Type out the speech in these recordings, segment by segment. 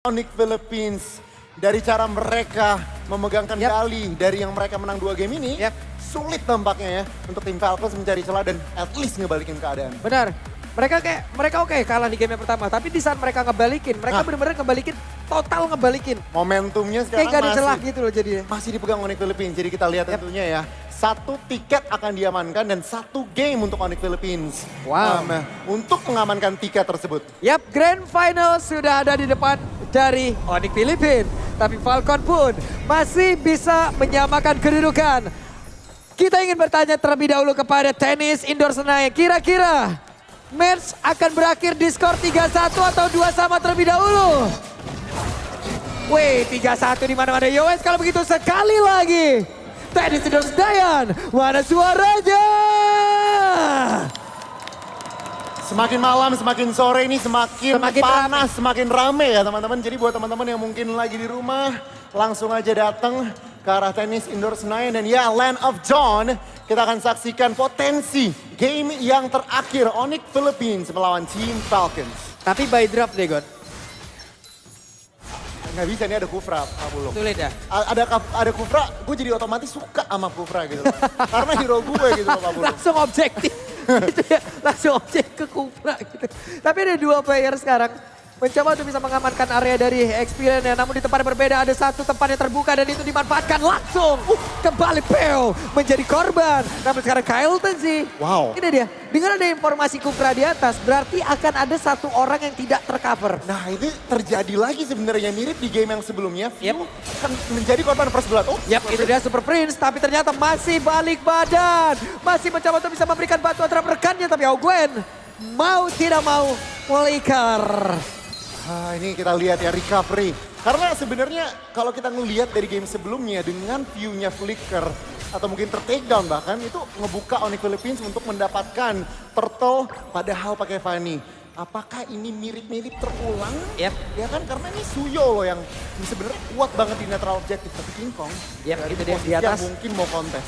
Onyx Philippines. Dari cara mereka memegang kendali dari yang mereka menang 2 game ini, sulit tampaknya ya untuk tim Falcons mencari celah dan at least ngebalikin keadaan. Benar. Mereka oke kalah di game yang pertama, tapi di saat mereka ngebalikin, mereka benar-benar ngebalikin, total ngebalikin. Momentumnya Kayak sekarang gak ada celah gitu loh jadinya. masih dipegang Onyx Philippines. Jadi kita lihat tentunya ya, 1 tiket akan diamankan dan 1 game untuk Onyx Philippines. Wow. Untuk mengamankan tiket tersebut. Yap, Grand Final sudah ada di depan dari Onyx Philippines. Tapi Falcon pun masih bisa menyamakan kedudukan. Kita ingin bertanya terlebih dahulu kepada Tenis Indoor Senayan. Kira-kira match akan berakhir di skor 3-1 atau 2-2 terlebih dahulu? Wih, 3-1 di mana-mana. Yowes kalau begitu sekali lagi. Tenis Indoor Senayan, mana suaranya? Semakin malam, semakin sore ini semakin panas, rame. semakin rame ya teman-teman. Jadi buat teman-teman yang mungkin lagi di rumah, langsung aja datang ke arah Tenis Indoor Senayan. Dan ya, Land of Dawn, kita akan saksikan potensi game yang terakhir. Onyx Philippines melawan Team Falcons. Tapi by draft deh, Gon. Nggak bisa, ini ada Kufra, Pak Bulung. Sulit ya? Ada Kufra, gue jadi otomatis suka sama Kufra gitu loh. Karena hero gue gitu loh, Pak Bulung. Langsung objektif. Gitu ya, langsung objek ke Kufra gitu. Tapi ada 2 player sekarang mencoba untuk bisa mengamankan area dari Experience ya. Namun di tempat yang berbeda ada 1 tempat yang terbuka dan itu dimanfaatkan langsung. Kembali Peo menjadi korban. Namun sekarang Kailton sih. Wow. Ini dia, dengan ada informasi Kufra di atas berarti akan ada 1 orang yang tidak tercover. Nah ini terjadi lagi sebenarnya mirip di game yang sebelumnya. Yep. View kan menjadi korban first blood. Oh, Yap, itu dia Super Prince, tapi ternyata masih balik badan. Masih mencoba untuk bisa memberikan bantuan terhadap rekannya, tapi Auguen mau tidak mau flicker. Ini kita lihat ya recovery. Karena sebenarnya kalau kita ngelihat dari game sebelumnya dengan view-nya flicker atau mungkin ter-takedown bahkan itu ngebuka Onyx Philippines untuk mendapatkan turtle padahal pakai Fanny. Apakah ini mirip-mirip terulang? Yap. Ya kan karena ini Suyo loh yang sebenarnya kuat banget di netral objective. Tapi King Kong Yap, dari itu dia di posisi yang atas. mungkin mau kontes.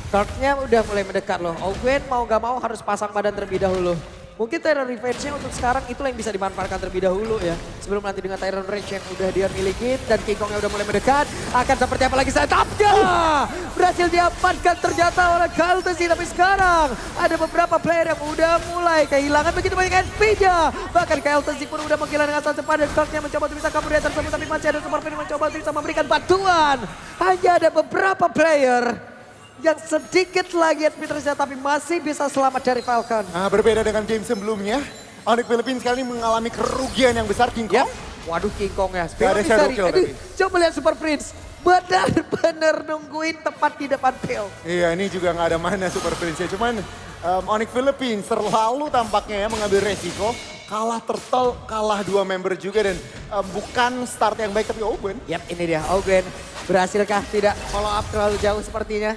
Torque-nya udah mulai mendekat loh. Auguen mau gak mau harus pasang badan terlebih dahulu. Mungkin Tyrant Revenge-nya untuk sekarang itulah yang bisa dimanfaatkan terlebih dahulu ya. Sebelum nanti dengan Tyrant Rage yang udah dia miliki dan King Kong yang udah mulai mendekat. Akan seperti apa lagi setupnya? Berhasil diamankan ternyata oleh Kaltesi. Tapi sekarang ada beberapa player yang udah mulai kehilangan begitu banyak SP-nya. Bahkan Kaltesi pun udah menghilang dengan sangat cepat dan Torque-nya mencoba untuk bisa kabur dari tersebut. Tapi masih ada Super Phoenix mencoba untuk bisa memberikan bantuan. Hanya ada beberapa player yang sedikit lagi SP terusnya tapi masih bisa selamat dari Falcon. Nah, berbeda dengan game sebelumnya, Onyx Philippines kali ini mengalami kerugian yang besar. King Kong. Waduh, King Kong ya. Gak ada shadow kill Aduh, tadi. coba lihat Super Prince. Benar-benar nungguin tepat di depan Phil. Iya, ini juga nggak ada mana Super Prince ya. Cuman Onyx Philippines selalu tampaknya ya mengambil resiko. Kalah turtle, kalah 2 member juga dan bukan start yang baik tapi Owen. Yap, ini dia Auguen. Berhasilkah tidak follow up terlalu jauh sepertinya?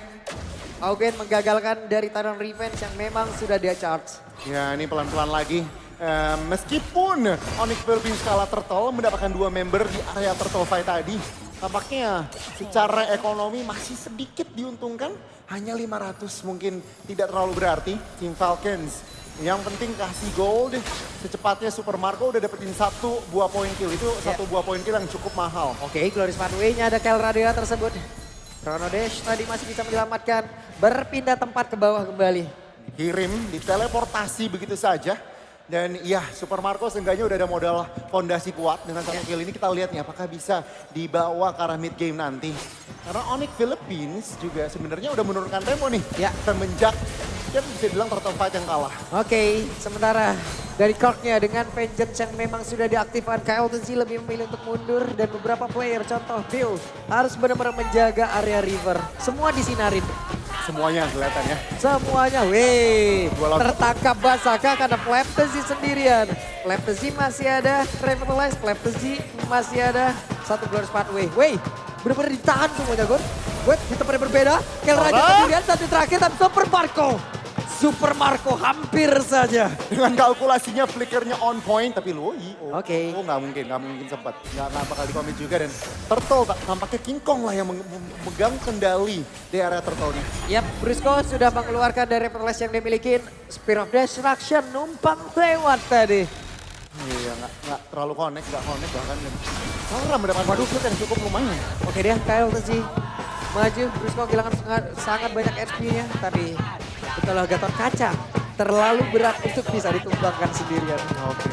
Auguen menggagalkan dari Tyrant Revenge yang memang sudah dia charge. Ya, ini pelan-pelan lagi. Meskipun Onyx Philippines kalah turtle, mendapatkan 2 member di area turtle fight tadi. Tampaknya secara ekonomi masih sedikit diuntungkan. Hanya 500 mungkin tidak terlalu berarti. Team Falcons yang penting kasih gold. Secepatnya Super Marco udah dapetin 1 buah point kill. Itu 1 buah point kill yang cukup mahal. Oke, Glorious Pathway-nya ada Kel Radea tersebut. Chrono Dash tadi masih bisa menyelamatkan. Berpindah tempat ke bawah kembali. Kirim, diteleportasi begitu saja. Dan ya Super Marco seenggaknya udah ada modal fondasi kuat. Dengan 1 kill ini kita lihat nih apakah bisa dibawa ke arah mid game nanti. Karena Onyx Philippines juga sebenarnya udah menurunkan tempo nih. Ya. Semenjak ya bisa bilang turtle fight yang kalah. Oke, sementara dari Korknya dengan Vengeance yang memang sudah diaktifkan, Kailton sih lebih memilih untuk mundur dan beberapa player contoh Bill harus benar-benar menjaga area river. Semua disinarin. Semuanya kelihatan ya. Semuanya, weh, Dua lawan tertangkap basah karena Pleptesi sendirian. Pleptesi masih ada, Revitalize, Pleptesi masih ada, 1 Glorious Pathway. Weh, benar-benar ditahan semuanya, Gon. Wait, di tempat yang berbeda, Kel Raja sendirian, 1 terakhir, tapi Super Marco. Super Marco hampir saja. Dengan kalkulasinya flickernya on point tapi Loi. Oke. Oh nggak mungkin sempat. Nggak bakal dikomit juga dan Turtle tampaknya King Kong lah yang memegang kendali di area Turtle-nya. Yap, Brusco sudah mengeluarkan dari Revitalize yang dimiliki. Spear of Destruction numpang lewat tadi. Iya, nggak terlalu connect bahkan. Dan Kalra mendapatkan shoot yang cukup lumayan. Oke dia Kyle sih maju, Brusco kehilangan sangat banyak HP-nya. Tapi itulah Gatot Kaca. Terlalu berat untuk bisa ditumbangkan sendirian. Oke.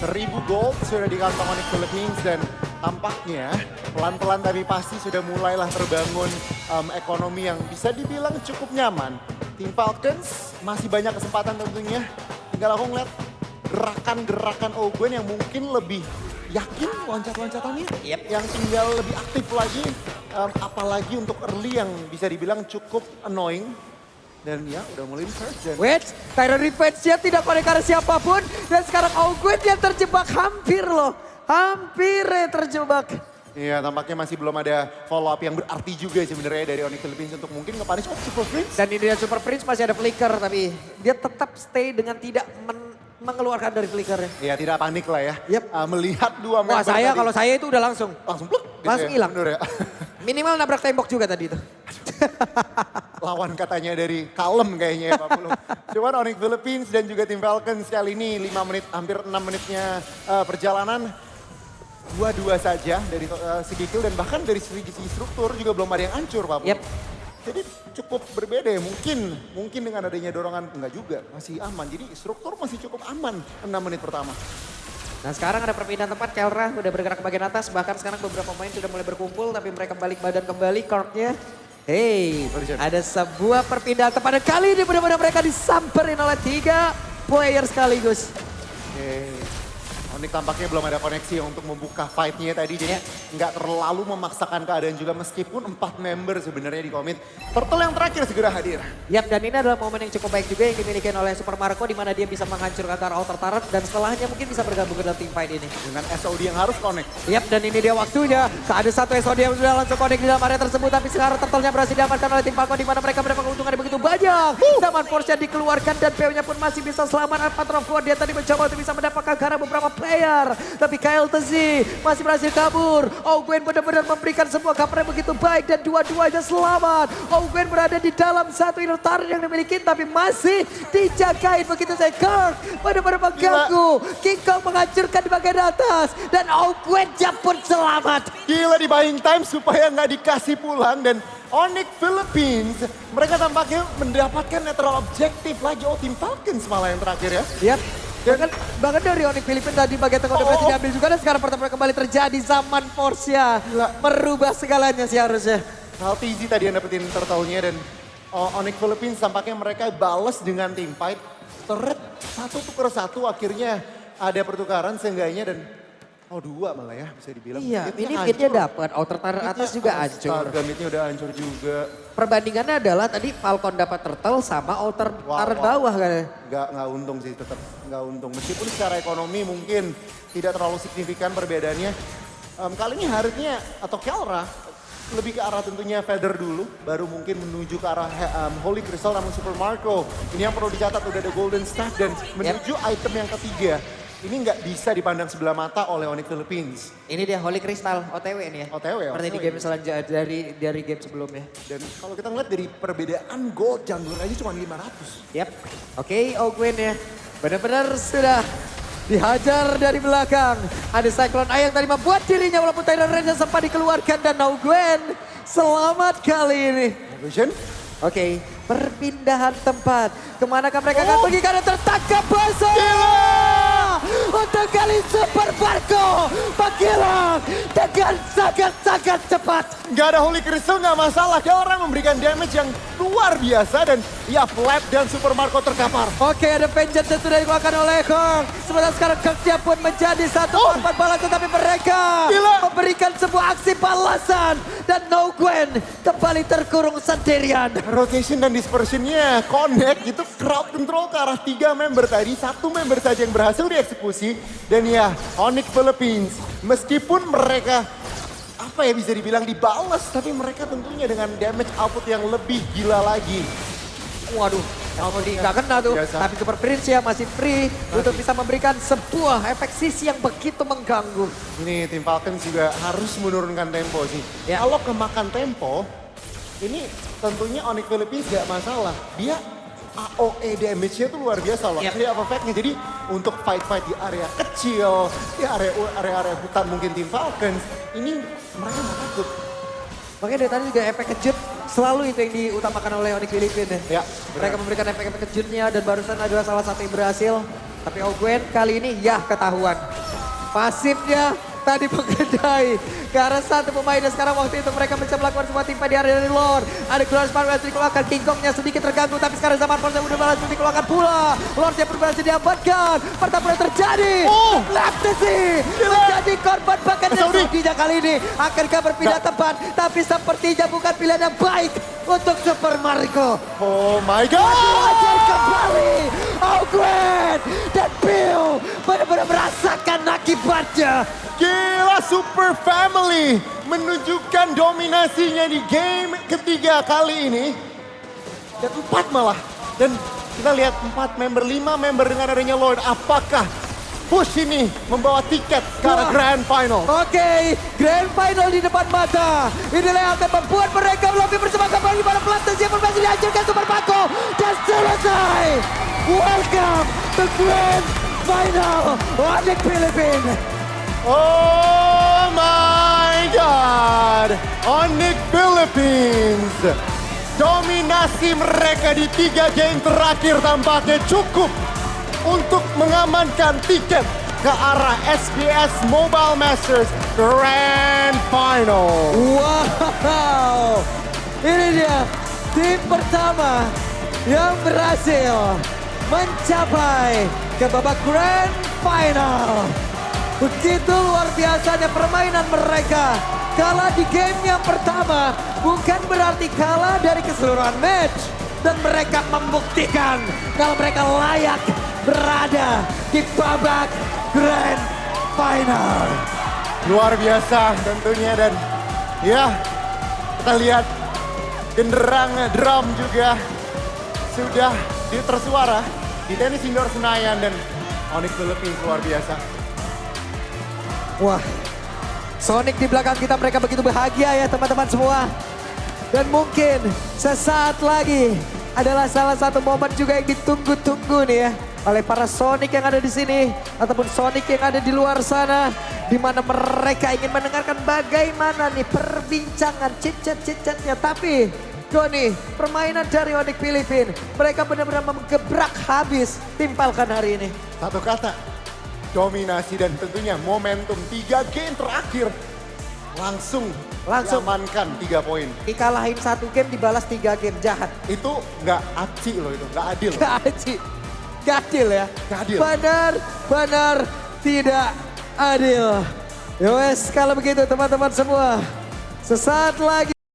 1000 gold sudah di kantong Onyx Philippines dan tampaknya pelan-pelan tapi pasti sudah mulailah terbangun ekonomi yang bisa dibilang cukup nyaman. Tim Falcons masih banyak kesempatan tentunya. Tinggal aku ngeliat gerakan-gerakan Ogwen yang mungkin lebih yakin loncat-loncatannya. Yep. Yang tinggal lebih aktif lagi. Apalagi untuk early yang bisa dibilang cukup annoying. Dan ya udah mulai di-search. Wait, Tyron Revenge-nya tidak connect karena siapapun. Dan sekarang Ogwen yang terjebak hampir loh. Hampir terjebak. Iya, tampaknya masih belum ada follow up yang berarti juga sebenarnya dari Onyx Philippines untuk mungkin nge-punish Super Prince. Dan ini dia Super Prince masih ada flicker tapi dia tetap stay dengan tidak mengeluarkan dari flickernya. Iya, tidak panik lah ya. Yep. Melihat dua Wah member saya tadi. kalau saya itu udah langsung Pluk, gitu langsung ya, hilang. bener ya. Minimal nabrak tembok juga tadi itu. Lawan katanya dari Kalem kayaknya ya Pak Pulung. Cuman Onyx Philippines dan juga tim Falcons kali ini 5 menit, hampir 6 menitnya perjalanan. 2-2 saja dari segi kill dan bahkan dari segi struktur juga belum ada yang hancur Pak Pulung. Yep. Jadi cukup berbeda ya, mungkin dengan adanya dorongan, enggak juga, masih aman. Jadi struktur masih cukup aman 6 menit pertama. Nah sekarang ada perpindahan tempat, Kelra udah bergerak ke bagian atas. Bahkan sekarang beberapa pemain sudah mulai berkumpul tapi mereka balik badan kembali, Korknya. Hey, ada sebuah perpindahan tempat dan kali ini benar-benar mereka disamperin oleh 3 player sekaligus. Oke. Onyx tampaknya belum ada koneksi untuk membuka fight-nya tadi. Jadi nggak terlalu memaksakan keadaan juga meskipun 4 member sebenarnya di komit. Turtle yang terakhir segera hadir. Yap, dan ini adalah momen yang cukup baik juga yang dimiliki oleh Super Marco di mana dia bisa menghancurkan ke arah Outer Turret dan setelahnya mungkin bisa bergabung ke dalam team fight ini. Dengan SOD yang harus connect. Yap, dan ini dia waktunya. Ada satu SOD yang sudah langsung connect di dalam area tersebut tapi sekarang Turtle-nya berhasil diamankan oleh tim Falcon di mana mereka mendapat keuntungan yang begitu banyak. Zaman Force-nya dikeluarkan dan PO-nya pun masih bisa selamat. Patrol dia tadi mencoba untuk bisa mendapatkan ke arah beberapa player. Tapi Kyle Tezi masih berhasil kabur. Ogwen benar-benar memberikan sebuah cover yang begitu baik dan dua-duanya selamat. Ogwen berada di dalam satu inner turret yang dimiliki tapi masih dijagain begitu saya. Kirk benar-benar mengganggu. King Kong menghancurkan di bagian atas dan Ogwen pun selamat. Gila di buying time supaya nggak dikasih pulang dan Onyx Philippines mereka tampaknya mendapatkan netral objektif lagi. Oh tim Falcons malah yang terakhir ya. Yap. Bahkan dari Onyx Philippines tadi bagian tengah udah berhasil diambil juga dan sekarang pertemuan kembali terjadi. Zaman Force-nya merubah segalanya sih harusnya. Haltizi tadi yang dapetin turtle-nya dan Onyx Philippines tampaknya mereka balas dengan team fight. Turret 1-1 akhirnya ada pertukaran seenggaknya dan dua malah ya bisa dibilang. Iya, ini midnya dapat, outer turret atas juga hancur. Harga midnya udah hancur juga. Perbandingannya adalah tadi Falcon dapat turtle sama outer turret bawah kan. Nggak untung sih, tetap nggak untung. Meskipun secara ekonomi mungkin tidak terlalu signifikan perbedaannya. Kali ini harusnya atau Kelra lebih ke arah tentunya Feather dulu, baru mungkin menuju ke arah Holy Crystal namun Super Marco. Ini yang perlu dicatat, udah ada Golden Staff dan menuju item yang ketiga. Ini nggak bisa dipandang sebelah mata oleh Onyx Philippines. Ini dia Holy Crystal, OTW ini ya. OTW. Seperti di game selanjutnya dari game sebelumnya. Dan kalau kita ngeliat dari perbedaan gold jungle aja cuma 500. Yap, oke Ogwen ya. Benar-benar sudah dihajar dari belakang. Ada Cyclone Eye yang tadi membuat dirinya walaupun Tyron Range sempat dikeluarkan dan Ogwen selamat kali ini. Vision. Oke, perpindahan tempat. Kemanakah mereka akan pergi karena tertangkap basah. Untuk kali Super Marco menghilang dengan sangat-sangat cepat. Gak ada Holy Crystal gak masalah. Dia orang memberikan damage yang luar biasa dan ya Flap dan Super Marco terkapar. Oke, ada vengeance yang sudah dikeluarkan oleh Kong. Sementara sekarang Kirknya pun menjadi satu korban balasan tapi mereka memberikan sebuah aksi balasan. Dan No Gwen kembali terkurung sendirian. Rotation dan dispersionnya connect gitu, crowd control ke arah 3 member tadi. 1 member saja yang berhasil dieksekusi. Dan ya Onyx Philippines meskipun mereka apa ya bisa dibilang dibalas, tapi mereka tentunya dengan damage output yang lebih gila lagi. Waduh, nggak kena tuh. Biasa. Tapi Super Prince ya masih free untuk bisa memberikan sebuah efek sisi yang begitu mengganggu. Ini tim Falcons juga harus menurunkan tempo sih. Ya. Kalau kemakan tempo, ini tentunya Onyx Philippines gak masalah. Dia AOE damage-nya tuh luar biasa loh. Yep. Clear of effect-nya. Jadi untuk fight-fight di area kecil, di area hutan mungkin tim Falcons. Ini mereka nggak takut. Makanya dari tadi juga efek kejut selalu itu yang diutamakan oleh Onyx Philippines. Ya, Mereka memberikan efek-efek kejutnya dan barusan adalah salah satu yang berhasil. Tapi Ogwen kali ini ya ketahuan. Pasifnya tadi mengendai ke arah satu pemain dan sekarang waktu itu mereka mencoba melakukan semua timpa di area dari Lord. Ada keluar Spark dikeluarkan, King Kongnya sedikit terganggu tapi sekarang zaman Force udah berhasil dikeluarkan pula. Lord yang berhasil diamankan. Pertempuran terjadi. Lactacy menjadi korban bahkan Saudinya kali ini. Akankah berpindah tempat tapi sepertinya bukan pilihan yang baik untuk Super Mariko. Oh my god! Wajar kembali Ogwen dan Bill benar-benar merasakan akibatnya. Gila, Super Family menunjukkan dominasinya di game ketiga kali ini. Dan 4 malah. Dan kita lihat 4 member, 5 member dengan adanya Lord. Apakah push ini membawa tiket ke arah Grand Final? Oke, Grand Final di depan mata. Inilah yang akan membuat mereka lebih bersama kembali pada pelatih yang berhasil dihancurkan Super Mariko. Dan selesai. Welcome to Grand Final Onyx Philippines. Oh my god! Onyx Philippines. Dominasi mereka di 3 game terakhir tampaknya cukup untuk mengamankan tiket ke arah SBS Mobile Masters Grand Final. Wow, ini dia tim pertama yang berhasil mencapai ke babak Grand Final. Begitu luar biasanya permainan mereka. Kalah di game yang pertama bukan berarti kalah dari keseluruhan match. Dan mereka membuktikan kalau mereka layak berada di babak Grand Final. Luar biasa tentunya dan ya kita lihat genderang drum juga sudah tersuara di tenis indoor Senayan dan Onyx Philippines luar biasa. Wah, Sonic di belakang kita mereka begitu bahagia ya teman-teman semua. Dan mungkin sesaat lagi adalah salah satu momen juga yang ditunggu-tunggu nih ya. Oleh para Sonic yang ada di sini ataupun Sonic yang ada di luar sana. Di mana mereka ingin mendengarkan bagaimana nih perbincangan chit-chat-chit-chatnya. Tapi Doni, permainan dari Onyx Philippines. Mereka benar-benar menggebrak habis tim Falcon hari ini. Satu kata, dominasi dan tentunya momentum 3 game terakhir langsung diamankan 3 poin. Dikalahin 1 game dibalas 3 game, jahat. Itu nggak aci loh, itu nggak adil. Gak adil. Gak adil ya. Gak adil. Benar tidak adil. Yowes, kalau begitu teman-teman semua. Sesaat lagi